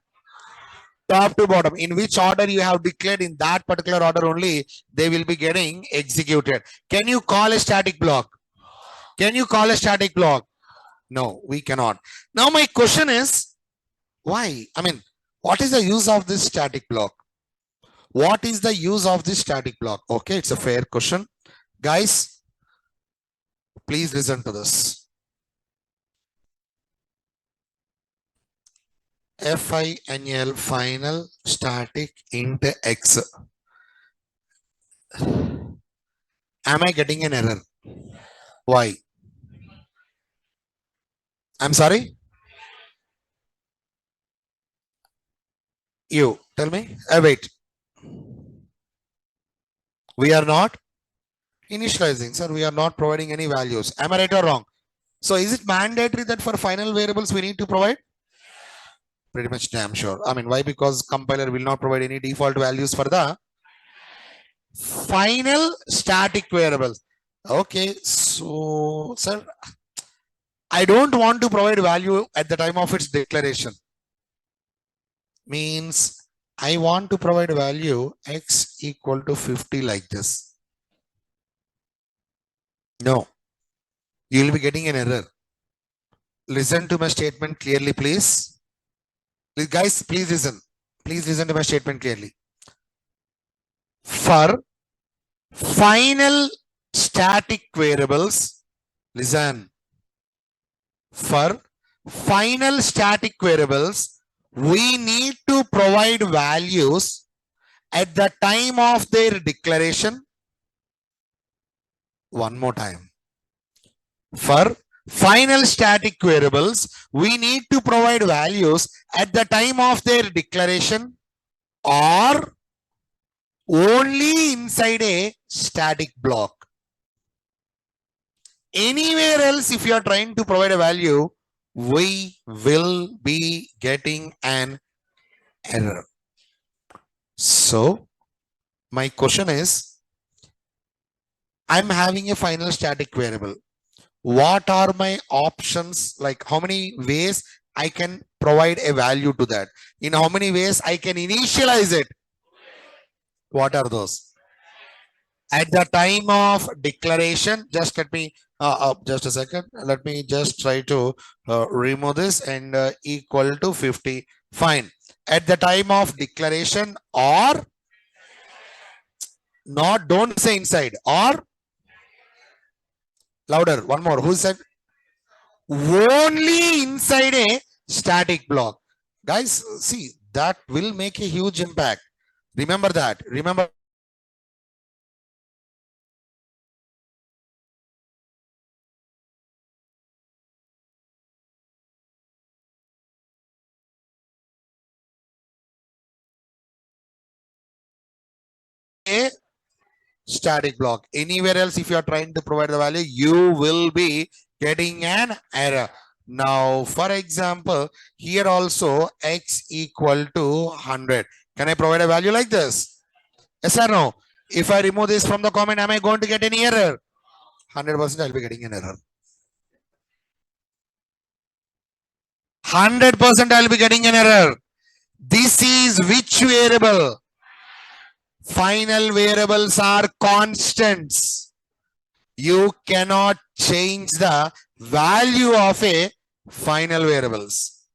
Top to bottom. In which order you have declared, in that particular order only, they will be getting executed. Can you call a static block? Can you call a static block? No, we cannot. Now my question is, why? I mean, what is the use of this static block? What is the use of this static block? Okay, it's a fair question. Guys, please listen to this. FINL, final static int x. Am I getting an error? Why? I'm sorry? You tell me. Wait. We are not initializing, sir. We are not providing any values. Am I right or wrong? So is it mandatory that for final variables we need to provide? Pretty much damn sure. I mean, why? Because compiler will not provide any default values for the final static variables. Okay, so sir, I don't want to provide value at the time of its declaration. Means I want to provide value x equal to 50 like this. No, you will be getting an error. Listen to my statement clearly, please. Guys, please listen. Please listen to my statement clearly. For final static variables, listen. For final static variables, we need to provide values at the time of their declaration. One more time. For final static variables, we need to provide values at the time of their declaration or only inside a static block. Anywhere else, if you are trying to provide a value, we will be getting an error. So, my question is, I'm having a final static variable. What are my options? Like how many ways I can provide a value to that? In how many ways I can initialize it? What are those? At the time of declaration, just let me, just a second. Let me just try to remove this and equal to 50. Fine. At the time of declaration or not, don't say inside or louder. One more. Who said only inside a static block? Guys, see, that will make a huge impact. Remember that. Remember. A static block. Anywhere else, if you are trying to provide the value, you will be getting an error. Now, for example, here also x equal to 100. Can I provide a value like this? Yes or no? If I remove this from the comment, am I going to get any error? 100% I'll be getting an error. 100% I'll be getting an error. This is which variable? Final variables are constants. You cannot change the value of a final variables.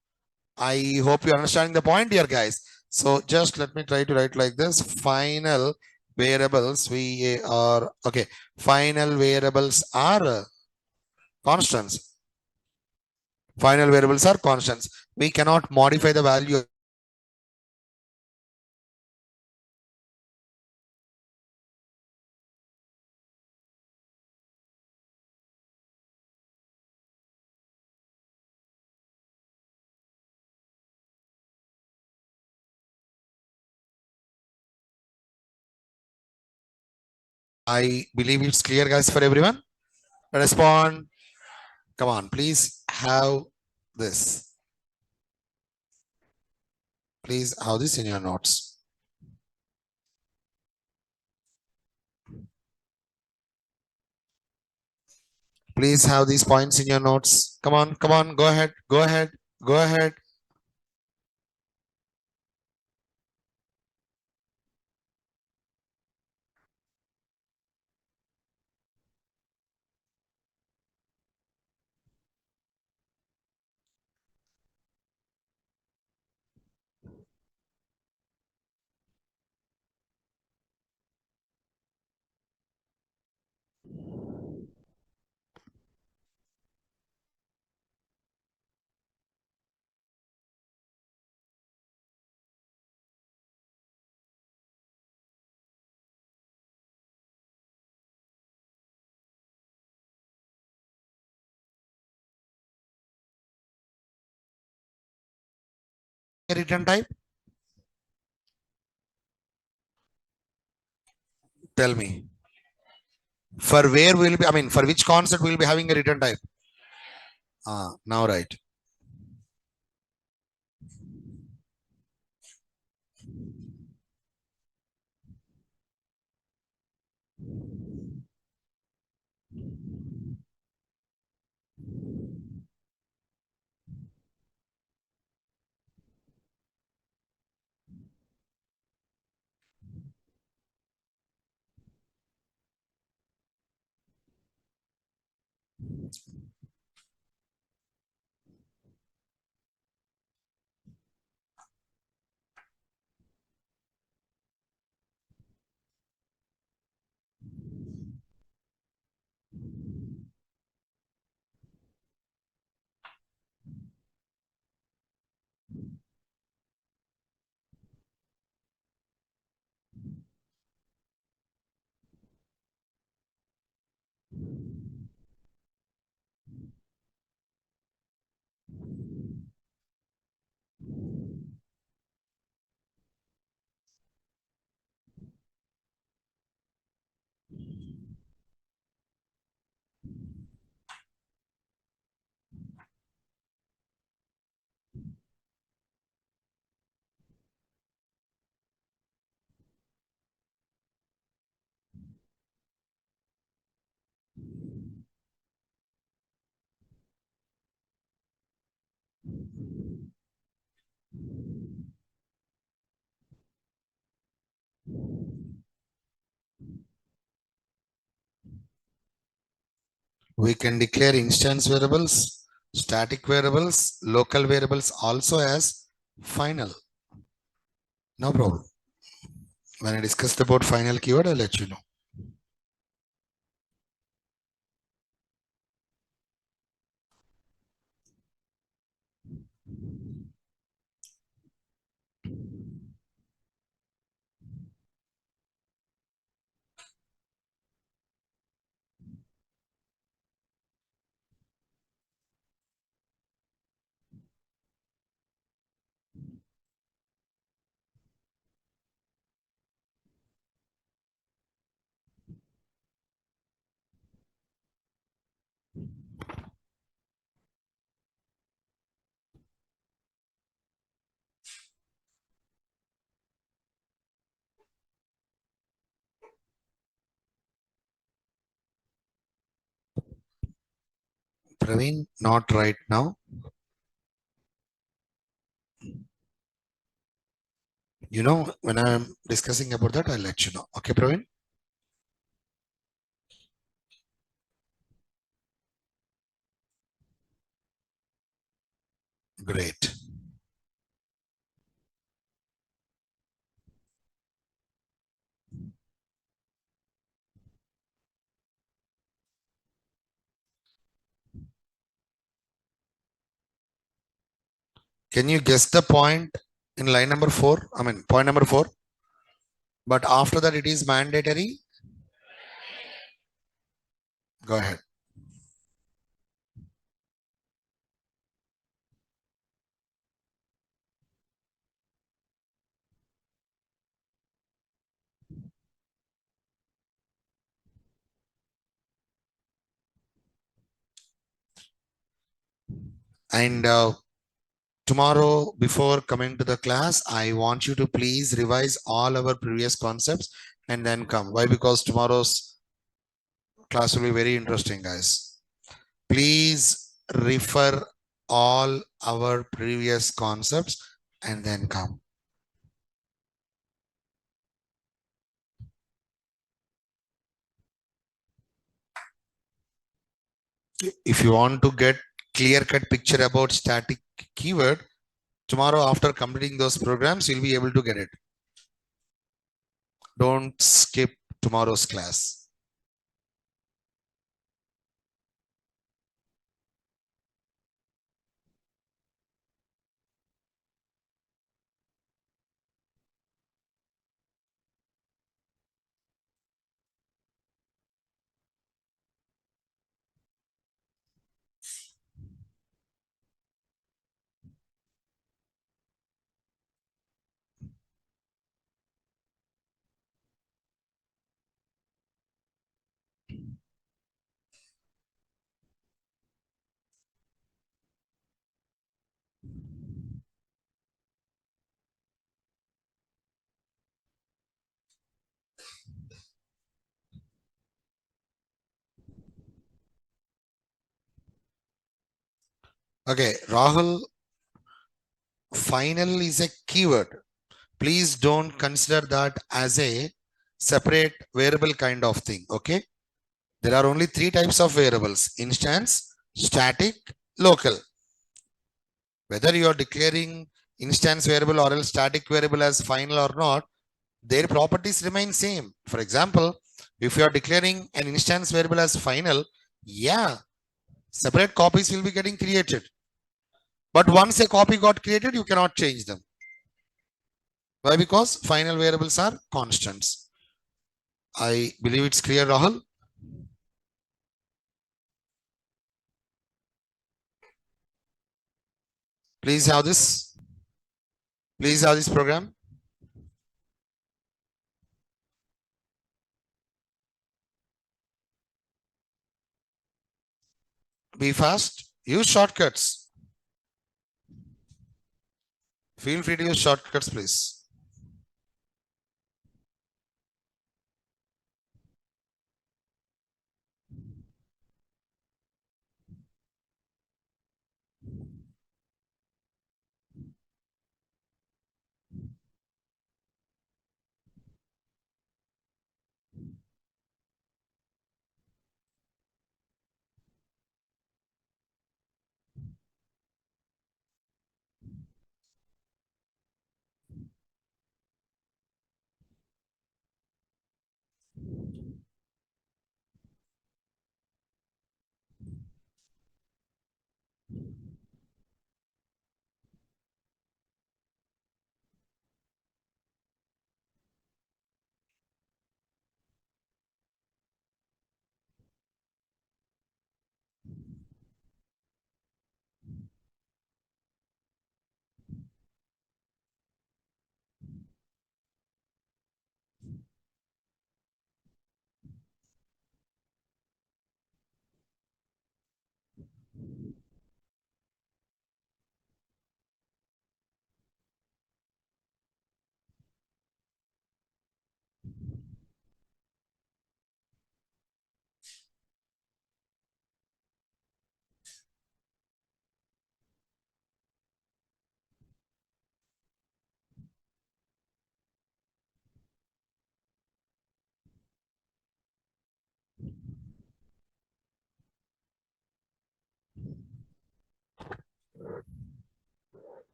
I hope you're understanding the point here, guys. So just let me try to write like this. Final variables, we are, okay. Final variables are constants. Final variables are constants. We cannot modify the value. I believe it's clear, guys, for everyone. Respond. Come on, please have this. Please have this in your notes. Please have these points in your notes. Come on, go ahead, go ahead, go ahead. return type? Tell me. For where we'll be, I mean, for which concept we'll be having a return type? Now right. We can declare instance variables, static variables, local variables also as final. No problem. When I discussed about final keyword, I'll let you know. Praveen, not right now. You know, when I'm discussing about that, I'll let you know. Okay, Praveen? Great. Can you guess the point in line number 4? I mean, point number 4. But after that, it is mandatory. Go ahead. And tomorrow, before coming to the class, I want you to please revise all our previous concepts and then come. Why? Because tomorrow's class will be very interesting, guys. Please refer all our previous concepts and then come. If you want to get clear cut picture about static keyword, tomorrow after completing those programs, you'll be able to get it. Don't skip tomorrow's class. Okay, Rahul, final is a keyword. Please don't consider that as a separate variable kind of thing. Okay. There are only three types of variables: instance, static, local. Whether you are declaring instance variable or else static variable as final or not, their properties remain same. For example, if you are declaring an instance variable as final, yeah, separate copies will be getting created. But once a copy got created, you cannot change them. Why? Because final variables are constants. I believe it's clear, Rahul. Please have this. Please have this program. Be fast. Use shortcuts. Feel free to use shortcuts, please.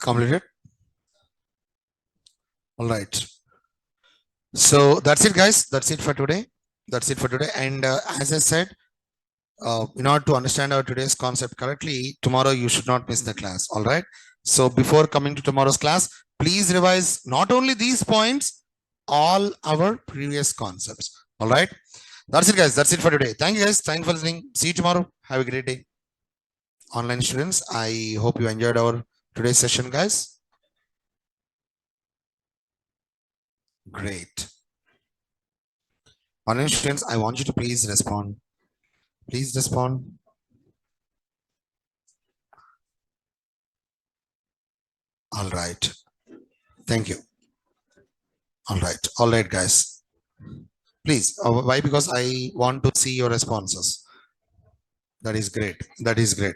Completed. All right. So that's it, guys. That's it for today. That's it for today. And as I said, in order to understand our today's concept correctly, tomorrow you should not miss the class. All right. So before coming to tomorrow's class, please revise not only these points, all our previous concepts. All right. That's it, guys. That's it for today. Thank you, guys. Thank you for listening. See you tomorrow. Have a great day. Online students, I hope you enjoyed our today's session, guys. Great. Online students, I want you to please respond. Please respond. All right. Thank you. All right. All right, guys. Please. Why? Because I want to see your responses. That is great. That is great.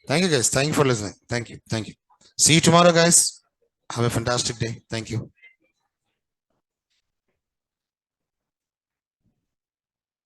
Thank you, guys. Thank you for listening. Thank you. Thank you. See you tomorrow, guys. Have a fantastic day. Thank you.